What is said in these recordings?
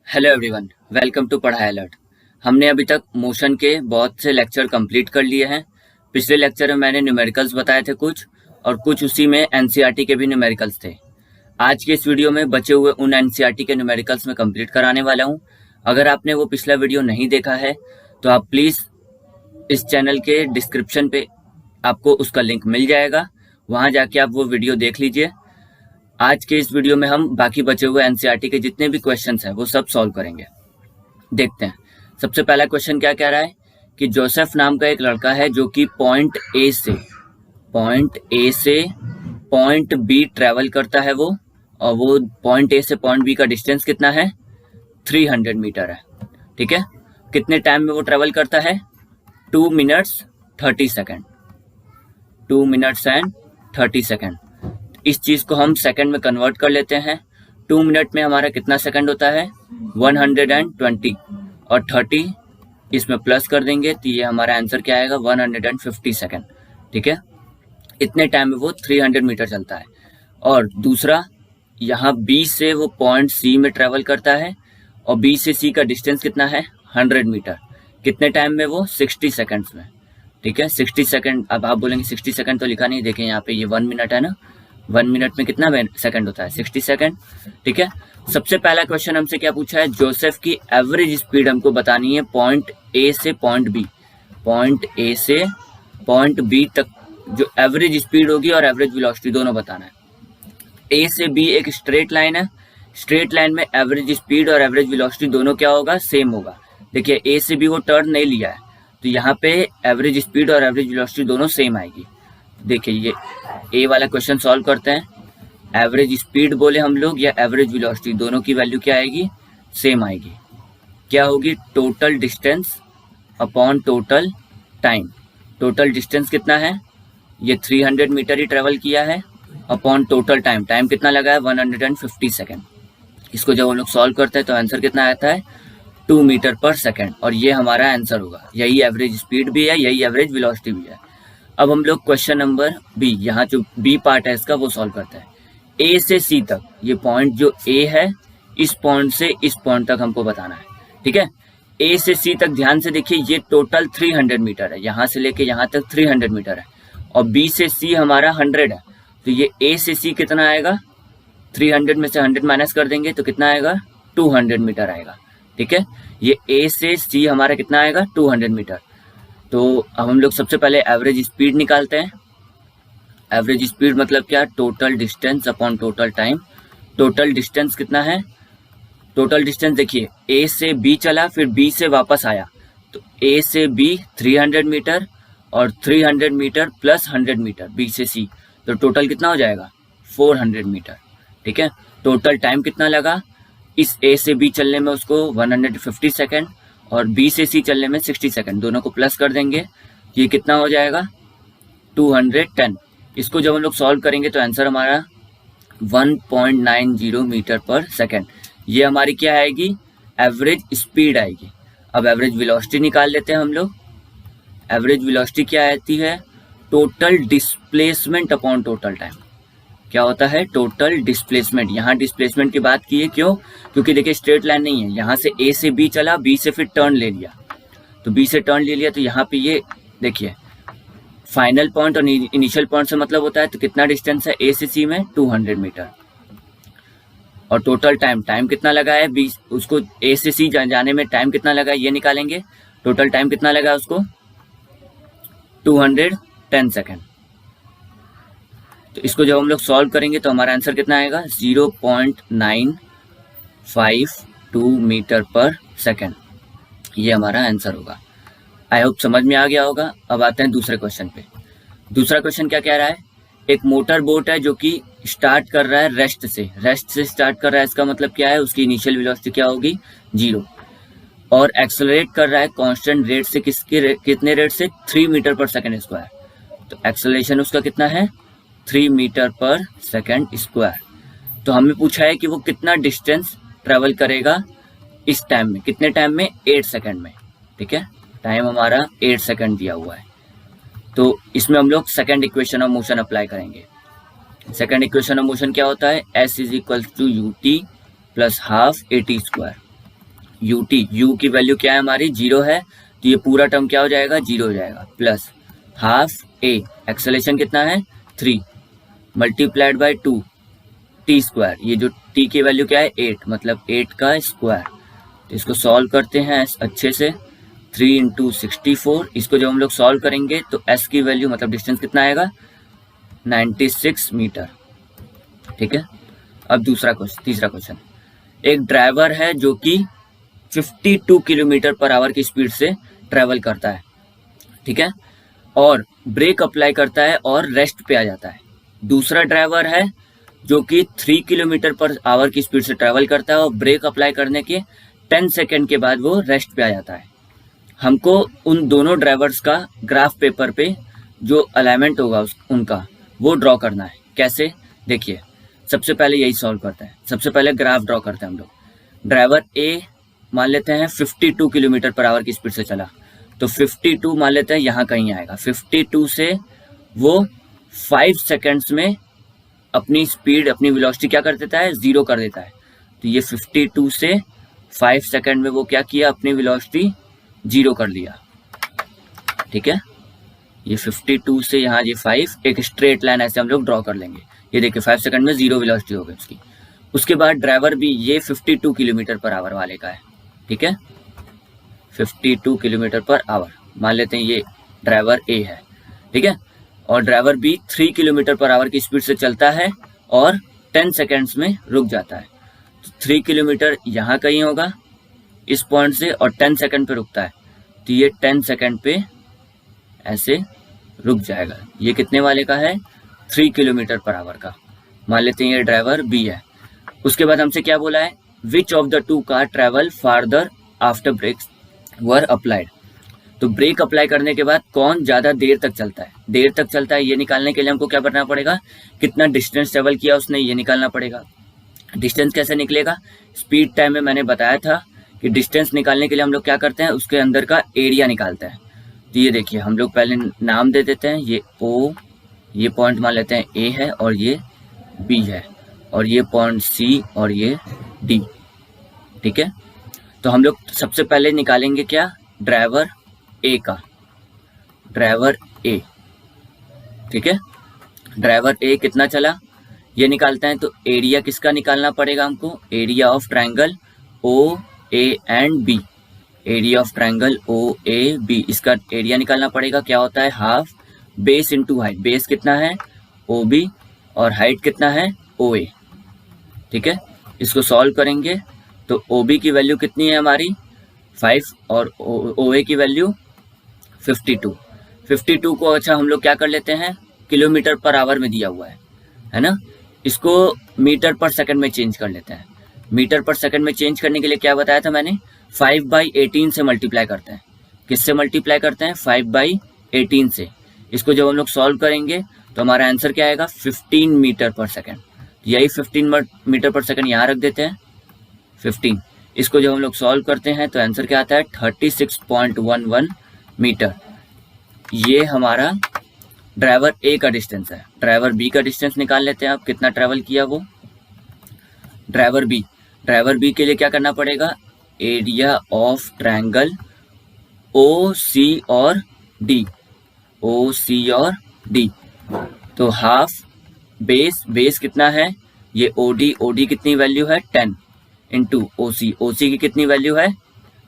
Hello everyone, welcome to पढ़ाई alert. हमने अभी तक मोशन के बहुत से लेक्चर कंप्लीट कर लिए हैं। पिछले लेक्चर में मैंने न्यूमेरिकल्स बताए थे कुछ, और कुछ उसी में एनसीईआरटी के भी न्यूमेरिकल्स थे। आज के इस वीडियो में बचे हुए उन एनसीईआरटी के न्यूमेरिकल्स में कंप्लीट कराने वाला हूं। अगर आपने वो पिछला वीडियो नहीं देखा है तो आप प्लीज़ इस चैनल के डिस्क्रिप्शन पे आपको उसका लिंक मिल जाएगा, वहाँ जाके आप वो वीडियो देख लीजिए। आज के इस वीडियो में हम बाकी बचे हुए एनसीईआरटी के जितने भी क्वेश्चंस हैं वो सब सॉल्व करेंगे। देखते हैं। सबसे पहला क्वेश्चन क्या कह रहा है कि जोसेफ नाम का एक लड़का है जो कि पॉइंट ए से पॉइंट बी ट्रेवल करता है वो, और वो पॉइंट ए से पॉइंट बी का डिस्टेंस कितना है, 300 मीटर है। ठीक है, कितने टाइम में वो ट्रेवल करता है, 2 minutes 30 second. 2 minutes and 30 second. इस चीज को हम सेकंड में कन्वर्ट कर लेते हैं। 2 मिनट में हमारा कितना सेकंड होता है, 120, और 30 इसमें प्लस कर देंगे तो ये हमारा आंसर क्या आएगा, 150 सेकंड। ठीक है, इतने टाइम में वो 300 मीटर चलता है। और दूसरा, यहाँ बी से वो पॉइंट सी में ट्रेवल करता है, और बी से सी का डिस्टेंस कितना है, 100 मीटर। कितने टाइम में, वो 60 सेकेंड्स में। ठीक है, 60 सेकेंड। अब आप बोलेंगे 60 सेकेंड तो लिखा नहीं, देखें यहाँ पे ये 1 मिनट है ना, 1 मिनट में कितना सेकंड होता है, 60 सेकंड। ठीक है, सबसे पहला क्वेश्चन हमसे क्या पूछा है, जोसेफ की एवरेज स्पीड हमको बतानी है पॉइंट ए से पॉइंट बी। पॉइंट ए से पॉइंट बी तक जो एवरेज स्पीड होगी और एवरेज वेलोसिटी दोनों बताना है। ए से बी एक स्ट्रेट लाइन है, स्ट्रेट लाइन में एवरेज स्पीड और एवरेज वेलोसिटी दोनों क्या होगा, सेम होगा। देखिए ए से बी वो टर्न नहीं लिया है, तो यहाँ पे एवरेज स्पीड और एवरेज वेलोसिटी दोनों सेम आएगी। देखिए ये ए वाला क्वेश्चन सॉल्व करते हैं। एवरेज स्पीड बोले हम लोग या एवरेज वेलोसिटी, दोनों की वैल्यू क्या आएगी, सेम आएगी। क्या होगी, total distance upon total time. Total distance कितना है, ये 300 मीटर ही ट्रेवल किया है, अपॉन टोटल टाइम, टाइम कितना लगा है, 150 सेकेंड। इसको जब हम लोग सॉल्व करते हैं तो आंसर कितना आता है, 2 मीटर पर सेकेंड, और ये हमारा आंसर होगा। यही एवरेज स्पीड भी है, यही एवरेज वेलोसिटी भी है। अब हम लोग क्वेश्चन नंबर बी, यहाँ जो बी पार्ट है इसका वो सॉल्व करते हैं। ए से सी तक, ये पॉइंट जो ए है, इस पॉइंट से इस पॉइंट तक हमको बताना है। ठीक है, ए से सी तक ध्यान से देखिए, ये टोटल 300 मीटर है, यहाँ से लेके यहाँ तक 300 मीटर है, और बी से सी हमारा 100 है, तो ये ए से सी कितना आएगा, 300 में से 100 माइनस कर देंगे तो कितना आएगा, 200 मीटर आएगा। ठीक है, ये ए से सी हमारा कितना आएगा, 200 मीटर। तो अब हम लोग सबसे पहले एवरेज स्पीड निकालते हैं। एवरेज स्पीड मतलब क्या, total distance upon total time. Total distance कितना है, टोटल डिस्टेंस देखिए, ए से बी चला फिर बी से वापस आया, तो ए से बी 300 मीटर, और 300 मीटर प्लस 100 मीटर बी से सी, तो टोटल कितना हो जाएगा, 400 मीटर। ठीक है, टोटल टाइम कितना लगा, इस ए से बी चलने में उसको 150 सेकेंड, और बी से सी चलने में 60 सेकंड, दोनों को प्लस कर देंगे, ये कितना हो जाएगा, 210। इसको जब हम लोग सॉल्व करेंगे तो आंसर हमारा 1.90 मीटर पर सेकंड। ये हमारी क्या आएगी, एवरेज स्पीड आएगी। अब एवरेज वेलोसिटी निकाल लेते हैं हम लोग। एवरेज वेलोसिटी क्या आती है, total displacement upon total time. क्या होता है, टोटल डिस्प्लेसमेंट। यहाँ डिस्प्लेसमेंट की बात की है, क्यों, क्योंकि देखिए स्ट्रेट लाइन नहीं है, यहाँ से ए से बी चला, बी से फिर टर्न ले लिया, तो बी से टर्न ले लिया, तो यहाँ पे ये देखिए फाइनल पॉइंट और इनिशियल पॉइंट से मतलब होता है, तो कितना डिस्टेंस है ए से सी में, 200 मीटर। और टोटल टाइम, टाइम कितना लगा है, बी उसको ए से सी जाने में टाइम कितना लगा है, ये निकालेंगे। टोटल टाइम कितना लगा उसको, 210 सेकेंड। तो इसको जब हम लोग सॉल्व करेंगे तो हमारा आंसर कितना आएगा, 0.952 मीटर पर सेकेंड। ये हमारा आंसर होगा। आई होप समझ में आ गया होगा। अब आते हैं दूसरे क्वेश्चन पे। दूसरा क्वेश्चन क्या कह रहा है, एक मोटर बोट है जो कि स्टार्ट कर रहा है रेस्ट से स्टार्ट कर रहा है। इसका मतलब क्या है, उसकी इनिशियल वेलोसिटी क्या होगी, 0, और एक्सेलरेट कर रहा है कांस्टेंट रेट से, कितने रेट से, 3 मीटर पर सेकेंड स्क्वायर। तो एक्सेलरेशन उसका कितना है, 3 मीटर पर सेकेंड स्क्वायर। तो हमें पूछा है कि वो कितना डिस्टेंस ट्रेवल करेगा इस टाइम में, कितने टाइम में, 8 सेकेंड में। ठीक है, टाइम हमारा 8 सेकेंड दिया हुआ है। तो इसमें हम लोग second equation of motion apply करेंगे। सेकेंड इक्वेशन ऑफ मोशन क्या होता है, s is equal to u t plus half a t square. U t, u की वैल्यू क्या है हमारी 0 है, तो ये पूरा टर्म क्या हो जाएगा 0 हो जाएगा, प्लस हाफ ए, एक्सेलेरेशन कितना है 3 मल्टीप्लाइड बाय 2 टी स्क्वायर, ये जो टी की वैल्यू क्या है 8, मतलब 8 का स्क्वायर। तो इसको सॉल्व करते हैं अच्छे से, 3 इंटू 64, इसको जब हम लोग सॉल्व करेंगे तो एस की वैल्यू मतलब डिस्टेंस कितना आएगा 96 मीटर। ठीक है, अब तीसरा क्वेश्चन, एक ड्राइवर है जो कि 52 किलोमीटर पर आवर की स्पीड से ट्रेवल करता है, ठीक है, और ब्रेक अप्लाई करता है और रेस्ट पे आ जाता है। दूसरा ड्राइवर है जो कि 3 किलोमीटर पर आवर की स्पीड से ट्रेवल करता है और ब्रेक अप्लाई करने के 10 सेकेंड के बाद वो रेस्ट पे आ जाता है। हमको उन दोनों ड्राइवर्स का ग्राफ पेपर पे जो अलाइनमेंट होगा उनका वो ड्रॉ करना है। कैसे, देखिए सबसे पहले यही सॉल्व करते हैं। सबसे पहले ग्राफ ड्रॉ करते हैं हम लोग। ड्राइवर ए मान लेते हैं 52 किलोमीटर पर आवर की स्पीड से चला, तो 52 मान लेते हैं यहाँ कहीं आएगा। 52 से वो 5 सेकेंड्स में अपनी स्पीड, अपनी वेलोसिटी क्या कर देता है 0 कर देता है। तो ये 52 से 5 सेकेंड में वो क्या किया, अपनी वेलोसिटी 0 कर दिया। ठीक है, ये 52 से यहाँ ये 5, एक स्ट्रेट लाइन ऐसे हम लोग ड्रॉ कर लेंगे। ये देखिए 5 सेकंड में 0 वेलोसिटी हो गई उसकी। उसके बाद ड्राइवर भी ये 52 किलोमीटर पर आवर वाले का है। ठीक है, 52 किलोमीटर पर आवर मान लेते हैं ये ड्राइवर ए है। ठीक है, और driver B 3 kilometre per hour की स्पीड से चलता है और 10 सेकेंड्स में रुक जाता है। तो 3 किलोमीटर यहाँ कहीं होगा इस पॉइंट से और 10 सेकेंड पे रुकता है, तो ये 10 सेकेंड पे ऐसे रुक जाएगा। ये कितने वाले का है 3 किलोमीटर पर आवर का। मान लेते हैं ये ड्राइवर बी है। उसके बाद हमसे क्या बोला है, which of the two car travel farther after brakes were applied. तो ब्रेक अप्लाई करने के बाद कौन ज़्यादा देर तक चलता है, ये निकालने के लिए हमको क्या करना पड़ेगा, कितना डिस्टेंस ट्रेवल किया उसने ये निकालना पड़ेगा। डिस्टेंस कैसे निकलेगा, स्पीड टाइम में मैंने बताया था कि डिस्टेंस निकालने के लिए हम लोग क्या करते हैं, उसके अंदर का एरिया निकालते हैं। तो ये देखिए हम लोग पहले नाम दे देते हैं, ये ओ, ये पॉइंट मान लेते हैं ए है और ये बी है, और ये पॉइंट सी और ये डी। ठीक है, तो हम लोग सबसे पहले निकालेंगे क्या, ड्राइवर ए का, ड्राइवर ए। ठीक है, ड्राइवर ए कितना चला ये निकालते हैं। तो एरिया किसका निकालना पड़ेगा हमको, area of triangle O A and B, area of triangle O A B, इसका एरिया निकालना पड़ेगा। क्या होता है, half base into height. Base कितना है ओ बी और हाइट कितना है ओ ए। ठीक है, इसको सॉल्व करेंगे तो ओ बी की वैल्यू कितनी है हमारी 5 और ओ ए की वैल्यू 52। 52 को अच्छा हम लोग क्या कर लेते हैं, किलोमीटर पर आवर में दिया हुआ है ना, इसको मीटर पर सेकंड में चेंज कर लेते हैं। मीटर पर सेकंड में चेंज करने के लिए क्या बताया था मैंने, 5/18 से मल्टीप्लाई करते हैं। किससे मल्टीप्लाई करते हैं, 5/18 से। इसको जब हम लोग सॉल्व करेंगे तो हमारा आंसर क्या आएगा 15 मीटर पर सेकंड। यही 15 मीटर पर सेकंड यहाँ रख देते हैं 15। इसको जब हम लोग सॉल्व करते हैं तो आंसर क्या आता है 36.11 मीटर। ये हमारा ड्राइवर ए का डिस्टेंस है। ड्राइवर बी का डिस्टेंस निकाल लेते हैं। अब कितना ट्रैवल किया वो, ड्राइवर बी के लिए क्या करना पड़ेगा, एरिया ऑफ ट्रायंगल ओ सी और डी, ओ सी और डी। तो हाफ बेस कितना है, ये ओडी कितनी वैल्यू है 10 इंटू ओसी की कितनी वैल्यू है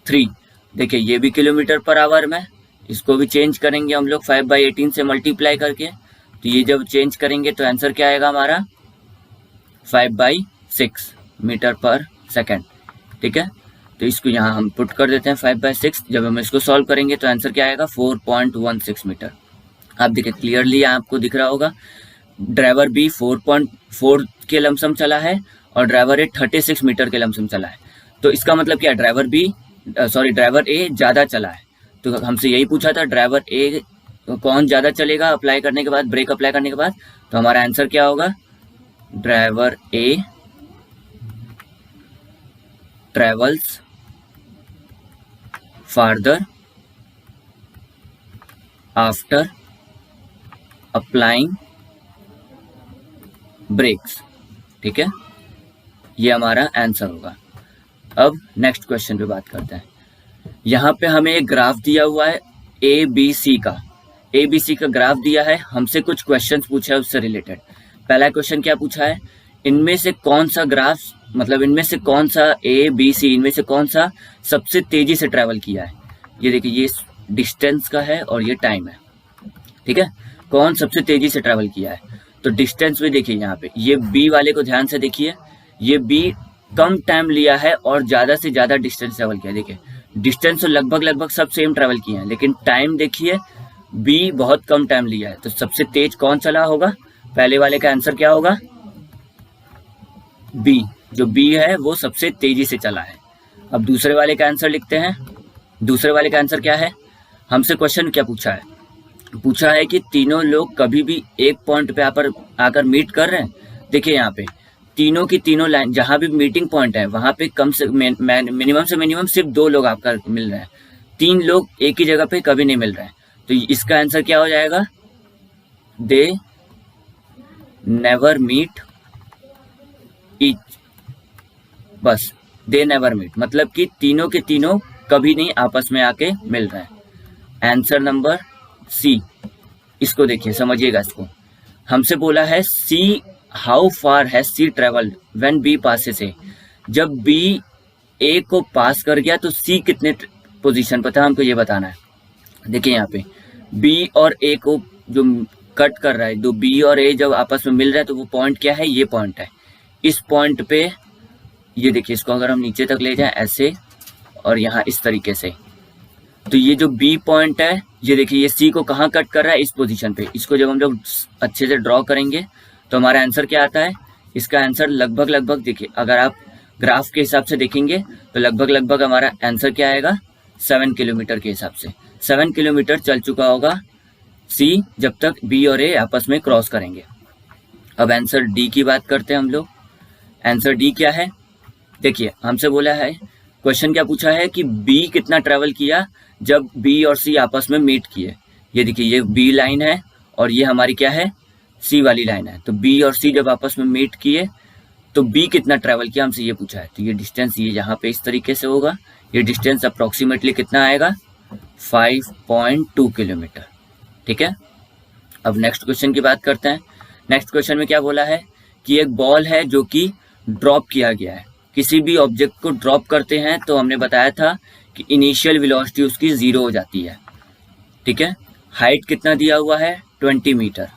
3। देखिए ये भी किलोमीटर पर आवर में, इसको भी चेंज करेंगे हम लोग 5/18 से मल्टीप्लाई करके। तो ये जब चेंज करेंगे तो आंसर क्या आएगा हमारा 5/6 मीटर पर सेकंड। ठीक है, तो इसको यहाँ हम पुट कर देते हैं 5/6। जब हम इसको सॉल्व करेंगे तो आंसर क्या आएगा 4.16 मीटर। आप देखिए क्लियरली आपको दिख रहा होगा, ड्राइवर बी 4.4 के लमसम चला है और ड्राइवर ए 36 मीटर के लमसम चला है। तो इसका मतलब क्या, ड्राइवर ए ज़्यादा चला है। तो हमसे यही पूछा था ड्राइवर ए कौन ज़्यादा चलेगा अप्लाई करने के बाद, ब्रेक अप्लाई करने के बाद। तो हमारा आंसर क्या होगा, driver a travels farther after applying brakes. ठीक है, ये हमारा आंसर होगा। अब नेक्स्ट क्वेश्चन पे बात करते हैं। यहाँ पे हमें एक ग्राफ दिया हुआ है ABC का ग्राफ दिया है, हमसे कुछ क्वेश्चंस पूछा है उससे रिलेटेड। पहला क्वेश्चन क्या पूछा है, इनमें से कौन सा ग्राफ, मतलब इनमें से कौन सा ABC, इनमें से कौन सा सबसे तेजी से ट्रैवल किया है। ये देखिए, ये डिस्टेंस का है और ये टाइम है, ठीक है। कौन सबसे तेजी से ट्रैवल किया है, तो डिस्टेंस में देखिए यहाँ पे ये B वाले को ध्यान से देखिए, ये B कम टाइम लिया है और ज्यादा से ज्यादा डिस्टेंस ट्रैवल किया। देखिए डिस्टेंस तो लगभग सब सेम ट्रैवल किए हैं, लेकिन टाइम देखिए B बहुत कम टाइम लिया है। तो सबसे तेज कौन चला होगा, पहले वाले का आंसर क्या होगा, B। जो B है वो सबसे तेजी से चला है। अब दूसरे वाले का आंसर लिखते हैं। दूसरे वाले का आंसर क्या है, हमसे क्वेश्चन क्या पूछा है, पूछा है कि तीनों लोग कभी भी एक पॉइंट पे आकर मीट कर रहे हैं। देखिए यहाँ पे तीनों की तीनों लाइन, जहां भी मीटिंग पॉइंट है वहां पे कम से मिनिमम से मिनिमम सिर्फ 2 लोग आपका मिल रहे हैं, 3 लोग एक ही जगह पे कभी नहीं मिल रहे हैं। तो इसका आंसर क्या हो जाएगा, दे नेवर मीट ईच, बस दे नेवर मीट, मतलब कि तीनों के तीनों कभी नहीं आपस में आके मिल रहे हैं। Answer number C। इसको देखिए, समझिएगा इसको। हमसे बोला है C how far has C travelled when B passes A। जब B A को पास कर गया तो C कितने पोजीशन पर था, हमको ये बताना है। देखिए यहाँ पे B और A को जो कट कर रहा है, तो B और A जब आपस में मिल रहा है तो वो पॉइंट क्या है, ये पॉइंट है। इस पॉइंट पे ये देखिए, इसको अगर हम नीचे तक ले जाएं ऐसे और यहाँ इस तरीके से, तो ये जो B पॉइंट है, ये देखिए ये C को कहाँ कट कर रहा है, इस पोजीशन पे। इसको जब हम लोग अच्छे से ड्रॉ करेंगे तो हमारा आंसर क्या आता है, इसका आंसर लगभग देखिए, अगर आप ग्राफ के हिसाब से देखेंगे तो लगभग हमारा आंसर क्या आएगा, 7 किलोमीटर के हिसाब से 7 किलोमीटर चल चुका होगा C जब तक B और A आपस में क्रॉस करेंगे। अब आंसर D की बात करते हैं हम लोग। आंसर D क्या है, देखिए हमसे बोला है, क्वेश्चन क्या पूछा है कि B कितना ट्रैवल किया जब B और C आपस में मीट किए। ये देखिए, ये B लाइन है और ये हमारी क्या है, C वाली लाइन है। तो B और C जब आपस में मीट किए तो B कितना ट्रैवल किया, हमसे ये पूछा है। तो ये डिस्टेंस ये यहाँ पे इस तरीके से होगा, ये डिस्टेंस अप्रोक्सीमेटली कितना आएगा, 5.2 किलोमीटर, ठीक है। अब नेक्स्ट क्वेश्चन की बात करते हैं। नेक्स्ट क्वेश्चन में क्या बोला है कि एक बॉल है जो कि ड्रॉप किया गया है। किसी भी ऑब्जेक्ट को ड्रॉप करते हैं तो हमने बताया था कि इनिशियल वेलोसिटी उसकी 0 हो जाती है, ठीक है। हाइट कितना दिया हुआ है, 20 मीटर।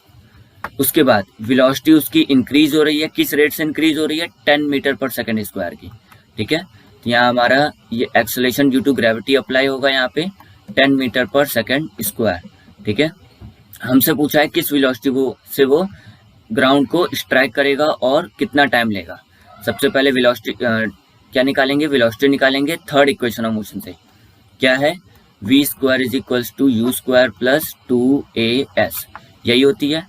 उसके बाद वेलोसिटी उसकी इंक्रीज हो रही है, किस रेट से इंक्रीज हो रही है, 10 मीटर पर सेकंड स्क्वायर की, ठीक है। तो यहाँ हमारा ये acceleration due to gravity apply होगा यहाँ पे 10 मीटर पर सेकंड स्क्वायर, ठीक है। हमसे पूछा है किस वेलोसिटी से वो ग्राउंड को स्ट्राइक करेगा और कितना टाइम लेगा। सबसे पहले वेलोसिटी क्या निकालेंगे, वेलोसिटी निकालेंगे थर्ड इक्वेशन ऑफ मोशन से। क्या है, v square is equals to u square plus 2as, यही होती है।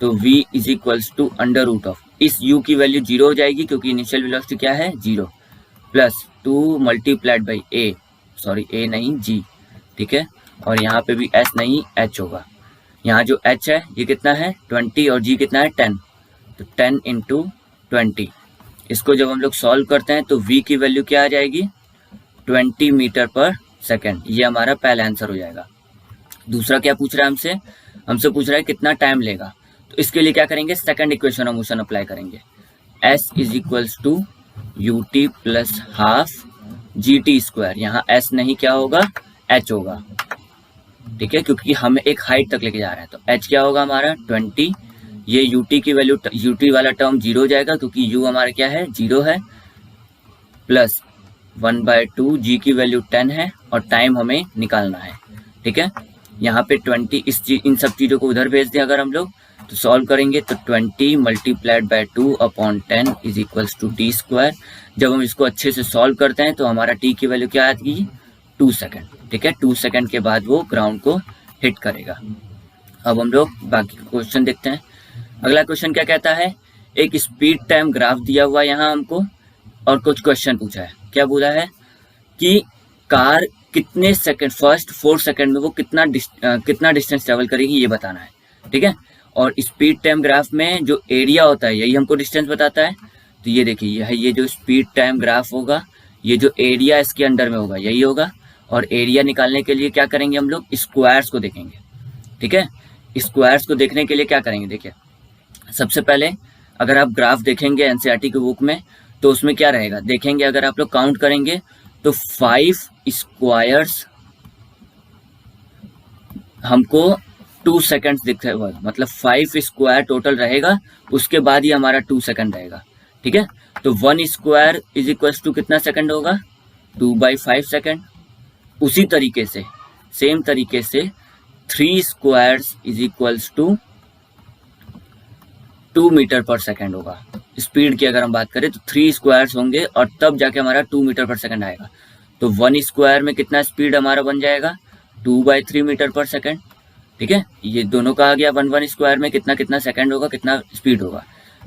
तो v is equals to under root of, इस u की वैल्यू 0 हो जाएगी क्योंकि इनिशियल वेलोसिटी क्या है, 0, प्लस 2 मल्टीप्लाइड बाई a नहीं g, ठीक है। और यहाँ पे भी s नहीं h होगा। यहाँ जो h है ये कितना है, 20, और g कितना है, 10। तो 10 इंटू 20, इसको जब हम लोग सॉल्व करते हैं तो v की वैल्यू क्या आ जाएगी, 20 मीटर पर सेकेंड। ये हमारा पहला आंसर हो जाएगा। दूसरा क्या पूछ रहा है हमसे, हमसे पूछ रहा है कितना टाइम लेगा। तो इसके लिए क्या करेंगे, second equation of motion apply करेंगे। s is equals to u t plus half g t square, यहाँ s नहीं क्या होगा, h होगा, ठीक है, क्योंकि हम एक हाइट तक लेके जा रहे हैं। तो h क्या होगा हमारा 20, ये ut की वैल्यू, ut वाला टर्म 0 हो जाएगा क्योंकि u हमारा क्या है, 0 है, प्लस 1/2, g की वैल्यू 10 है और टाइम हमें निकालना है, ठीक है। यहाँ पे 20, इन सब चीज़ों को उधर भेज दें अगर हम लोग, तो सॉल्व करेंगे तो 20 multiplied by 2 upon 10 is equals to t square. जब हम इसको अच्छे से सॉल्व करते हैं तो हमारा t की वैल्यू क्या आती है, 2 सेकेंड, ठीक है। 2 सेकेंड के बाद वो ग्राउंड को हिट करेगा। अब हम लोग बाकी क्वेश्चन देखते हैं। अगला क्वेश्चन क्या कहता है, एक स्पीड टाइम ग्राफ दिया हुआ है यहाँ हमको और कुछ क्वेश्चन पूछा है। क्या बोला है कि कार कितने सेकंड, फर्स्ट 4 सेकंड में वो कितना डिस्टेंस ट्रेवल करेगी, ये बताना है, ठीक है। और स्पीड टाइम ग्राफ में जो एरिया होता है यही हमको डिस्टेंस बताता है। तो ये देखिए, ये जो स्पीड टाइम ग्राफ होगा ये जो एरिया इसके अंडर में होगा यही होगा, और एरिया निकालने के लिए क्या करेंगे हम लोग, स्क्वायर्स को देखेंगे। ठीक है, स्क्वायर्स को देखने के लिए क्या करेंगे, देखिए सबसे पहले अगर आप ग्राफ देखेंगे एनसीईआरटी की बुक में तो उसमें क्या रहेगा, देखेंगे अगर आप लोग काउंट करेंगे तो 5 स्क्वायर्स हमको 2 सेकंड्स दिखते हुआ, मतलब 5 स्क्वायर टोटल रहेगा, उसके बाद ही हमारा 2 सेकंड रहेगा। ठीक है, तो 1 स्क्वायर इज इक्वल टू कितना सेकंड होगा, 2/5 सेकंड। उसी तरीके से सेम तरीके से 3 squares is equals to 2 metre per second होगा। स्पीड की अगर हम बात करें तो 3 स्क्वायर्स होंगे और तब जाके हमारा 2 मीटर पर सेकंड आएगा। तो 1 स्क्वायर में कितना स्पीड हमारा बन जाएगा, 2/3 मीटर पर सेकंड। ठीक है, ये दोनों का आ गया। 1 स्क्वायर में कितना कितना सेकंड होगा, कितना स्पीड होगा।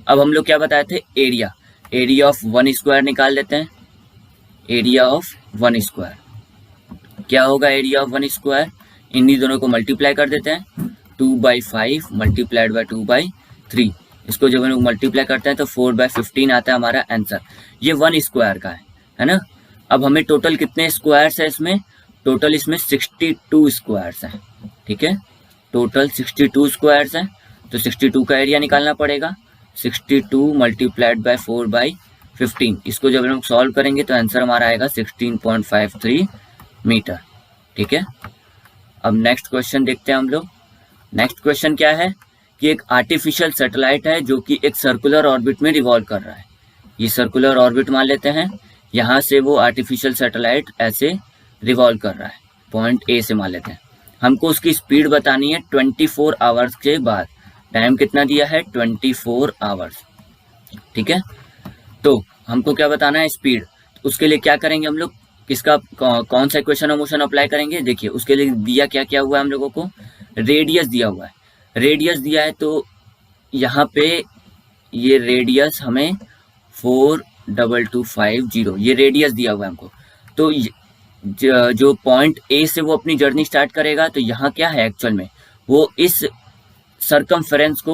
अब हम लोग क्या बताए थे, एरिया, एरिया ऑफ 1 स्क्वायर निकाल लेते हैं। एरिया ऑफ 1 स्क्वायर क्या होगा, एरिया ऑफ 1 स्क्वायर, इन्हीं दोनों को मल्टीप्लाई कर देते हैं, 2/5 मल्टीप्लाइड बाय 2/3। इसको जब हम लोग मल्टीप्लाई करते हैं तो 4/15 आता है हमारा आंसर। ये 1 स्क्वायर का है ना। अब हमें टोटल कितने स्क्वायर्स है इसमें, टोटल इसमें 62 स्क्वायर्स हैं। ठीक है, टोटल 62 स्क्वायर्स हैं, तो 62 का एरिया निकालना पड़ेगा। 62 मल्टीप्लाइड बाय 4/15, इसको जब हम लोग सॉल्व करेंगे तो आंसर हमारा आएगा 16.53 मीटर। ठीक है, अब नेक्स्ट क्वेश्चन देखते हैं हम लोग। नेक्स्ट क्वेश्चन क्या है कि एक आर्टिफिशियल सैटेलाइट है जो कि एक सर्कुलर ऑर्बिट में रिवॉल्व कर रहा है। ये सर्कुलर ऑर्बिट मान लेते हैं, यहाँ से वो आर्टिफिशियल सैटेलाइट ऐसे रिवॉल्व कर रहा है, पॉइंट ए से मान लेते हैं। हमको उसकी स्पीड बतानी है 24 आवर्स के बाद। टाइम कितना दिया है, 24 आवर्स। ठीक है, तो हमको क्या बताना है, स्पीड। उसके लिए क्या करेंगे हम लोग, किसका कौन सा इक्वेशन ऑफ मोशन अप्लाई करेंगे। देखिए उसके लिए दिया क्या क्या हुआ है हम लोगों को, रेडियस दिया हुआ है। रेडियस दिया है तो यहाँ पे ये रेडियस हमें 42250, ये रेडियस दिया हुआ है हमको। तो जो पॉइंट ए से वो अपनी जर्नी स्टार्ट करेगा, तो यहाँ क्या है एक्चुअल में, वो इस सरकमफेरेंस के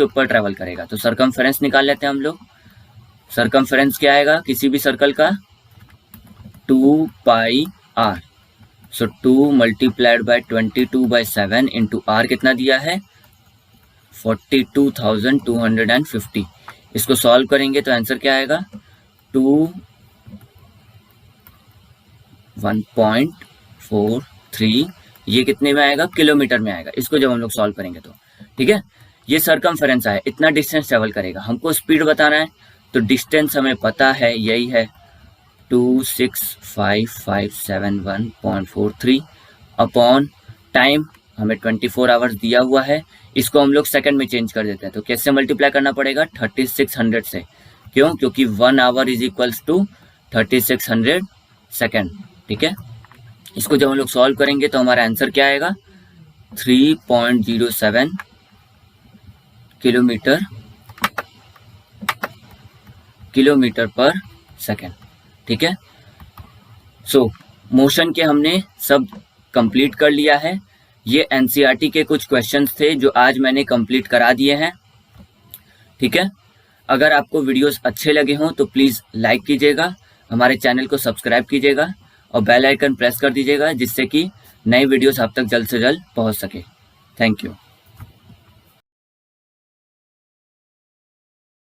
ऊपर ट्रेवल करेगा। तो सरकमफेरेंस निकाल लेते हैं हम लोग। सरकमफेरेंस क्या आएगा किसी भी सर्कल का, 2πr। So 2 multiplied by 22/7 into r कितना दिया है, 42,250। इसको सॉल्व करेंगे तो आंसर क्या आएगा, 1.43, ये कितने में आएगा, किलोमीटर में आएगा। इसको जब हम लोग सॉल्व करेंगे तो ठीक है, ये सरकमफेरेंस आया, इतना डिस्टेंस ट्रेवल करेगा। हमको स्पीड बताना है तो डिस्टेंस हमें पता है, यही है 265,571.43 अपॉन टाइम हमें 24 आवर्स दिया हुआ है। इसको हम लोग सेकंड में चेंज कर देते हैं। तो कैसे मल्टीप्लाई करना पड़ेगा, 3600 से। क्यों, क्योंकि 1 hour is equals to 3600 second. ठीक है, इसको जब हम लोग सॉल्व करेंगे तो हमारा आंसर क्या आएगा, 3.07 किलोमीटर पर सेकेंड। ठीक है, सो मोशन के हमने सब कंप्लीट कर लिया है। ये एनसीईआरटी के कुछ क्वेश्चंस थे जो आज मैंने कंप्लीट करा दिए हैं। ठीक है, अगर आपको वीडियोस अच्छे लगे हों तो प्लीज़ लाइक कीजिएगा, हमारे चैनल को सब्सक्राइब कीजिएगा और बेल आइकन प्रेस कर दीजिएगा, जिससे कि नई वीडियोस आप तक जल्द से जल्द पहुंच सके। Thank you.